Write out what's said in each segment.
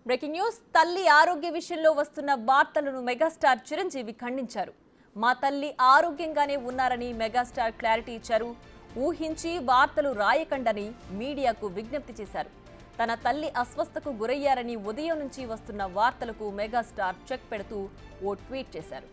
Breaking news తల్లి ఆరోగ్య విషయంలో వస్తున్న వార్తలను మెగాస్టార్ చిరంజీవి ఖండించారు. మా తల్లి ఆరోగ్యంగానే ఉన్నారని మెగాస్టార్ క్లారిటీ ఇచ్చారు. ఊహించి వార్తలు రాయకండని మీడియాకు విజ్ఞప్తి చేశారు. తన తల్లి అస్వస్థకు గురయ్యారని ఉదయం నుంచి వస్తున్న వార్తలకు మెగాస్టార్ చెక్ పెడుతూ ఓ ట్వీట్ చేశారు.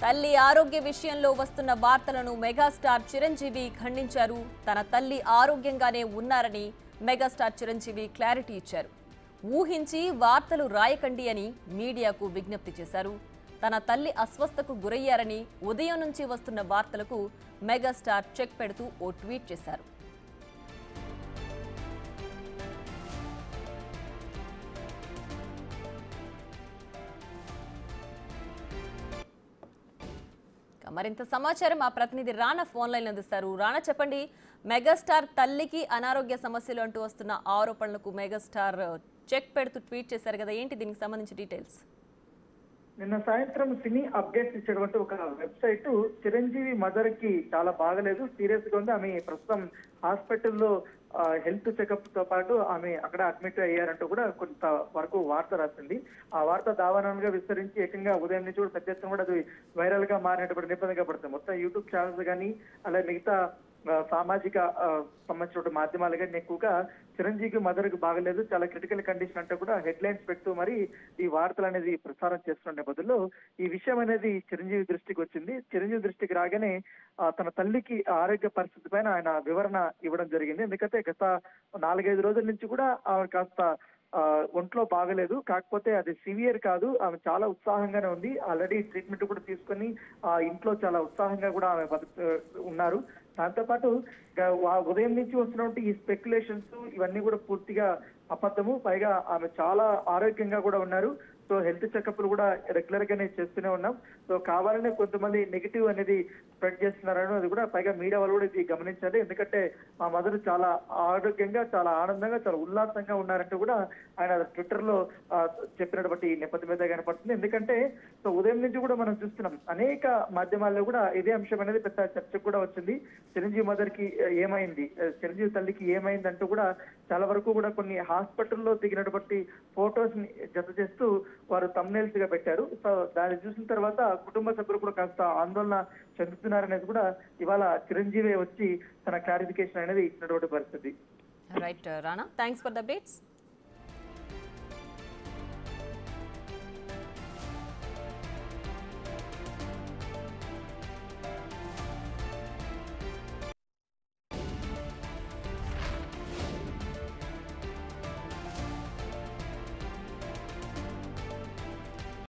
తల్లి ఆరోగ్య విషయంలో వస్తున్న వార్తలను మెగాస్టార్ చిరంజీవి ఖండించారు. తన తల్లి ఆరోగ్యంగానే ఉన్నారని మెగాస్టార్ చిరంజీవి క్లారిటీ ఇచ్చారు. ఊహించి వార్తలు రాయకండి అని మీడియాకు విజ్ఞప్తి చేశారు. తన తల్లి అస్వస్థకు గురయ్యారని ఉదయం నుంచి వస్తున్న వార్తలకు మెగాస్టార్ చెక్ పెడుతూ ఓ ట్వీట్ చేశారు. మరింత సమాచారం మా ప్రతినిధి రాణా ఫోన్ లైన్ అందిస్తారు. రాణా, చెప్పండి, మెగాస్టార్ తల్లికి అనారోగ్య సమస్యలు అంటూ వస్తున్న ఆరోపణలకు మెగాస్టార్ చెక్ పెడుతూ ట్వీట్ చేశారు కదా, ఏంటి దీనికి సంబంధించి డీటెయిల్స్? నిన్న సాయంత్రం సినీ అప్డేట్స్ ఇచ్చేటువంటి ఒక వెబ్సైట్ చిరంజీవి మదర్ కి చాలా బాగలేదు, సీరియస్ గా ఉంది, ఆమె ప్రస్తుతం హాస్పిటల్లో హెల్త్ చెకప్ తో పాటు ఆమె అక్కడ అడ్మిట్ అయ్యారంటూ కూడా కొంత వరకు వార్త రాసింది. ఆ వార్త దావానంగా విస్తరించి ఏకంగా ఉదయం నుంచి కూడా పెద్ద ఎత్తున కూడా అది వైరల్ గా మారినటువంటి నేపథ్యంగా పడుతుంది. మొత్తం యూట్యూబ్ ఛానల్స్ కానీ అలాగే మిగతా సామాజిక సంబంధించిన మాధ్యమాలు కానీ ఎక్కువగా చిరంజీవి మదర్ కు బాగలేదు, చాలా క్రిటికల్ కండిషన్ అంటే కూడా హెడ్ లైన్స్ పెడుతూ మరి ఈ వార్తలు అనేది ప్రసారం చేస్తున్న నేపథ్యంలో ఈ విషయం అనేది చిరంజీవి దృష్టికి వచ్చింది. చిరంజీవి దృష్టికి రాగానే తన తల్లికి ఆరోగ్య పరిస్థితి పైన ఆయన వివరణ ఇవ్వడం జరిగింది. ఎందుకంటే గత 4-5 రోజుల నుంచి కూడా ఆమె కాస్త ఒంట్లో బాగలేదు, కాకపోతే అది సివియర్ కాదు, ఆమె చాలా ఉత్సాహంగానే ఉంది, ఆల్రెడీ ట్రీట్మెంట్ కూడా తీసుకొని ఇంట్లో చాలా ఉత్సాహంగా కూడా ఆమె ఉన్నారు. దాంతోపాటు ఉదయం నుంచి వస్తున్నటువంటి ఈ స్పెక్యులేషన్స్ ఇవన్నీ కూడా పూర్తిగా అబద్ధము, పైగా ఆమె చాలా ఆరోగ్యంగా కూడా ఉన్నారు. సో హెల్త్ చెకప్లు కూడా రెగ్యులర్ గానే చేస్తూనే ఉన్నాం. సో కావాలనే కొంతమంది నెగిటివ్ అనేది స్ప్రెడ్ చేస్తున్నారని అది కూడా పైగా మీడియా వాళ్ళు కూడా ఇది గమనించాలి. ఎందుకంటే మా మదర్ చాలా ఆరోగ్యంగా, చాలా ఆనందంగా, చాలా ఉల్లాసంగా ఉన్నారంటూ కూడా ఆయన ట్విట్టర్ లో చెప్పినటువంటి నేపథ్యం మీద కనపడుతుంది. ఎందుకంటే సో ఉదయం నుంచి కూడా మనం చూస్తున్నాం అనేక మాధ్యమాల్లో కూడా ఇదే అంశం అనేది పెద్ద చర్చకు కూడా వచ్చింది. చిరంజీవి మదర్ కి ఏమైంది, చిరంజీవి తల్లికి ఏమైంది అంటూ కూడా చాలా వరకు కూడా కొన్ని హాస్పిటల్లో దిగినటువంటి ఫొటోస్ ని జత చేస్తూ వారు థంబ్నెయిల్స్ గా పెట్టారు. సో దాన్ని చూసిన తర్వాత కుటుంబ సభ్యులు కూడా కాస్త ఆందోళన చెందుతున్నారనేది కూడా ఇవాళ చిరంజీవి వచ్చి తన క్లారిఫికేషన్ అనేది ఇచ్చినటువంటి పరిస్థితి. Right Rana, thanks for the updates.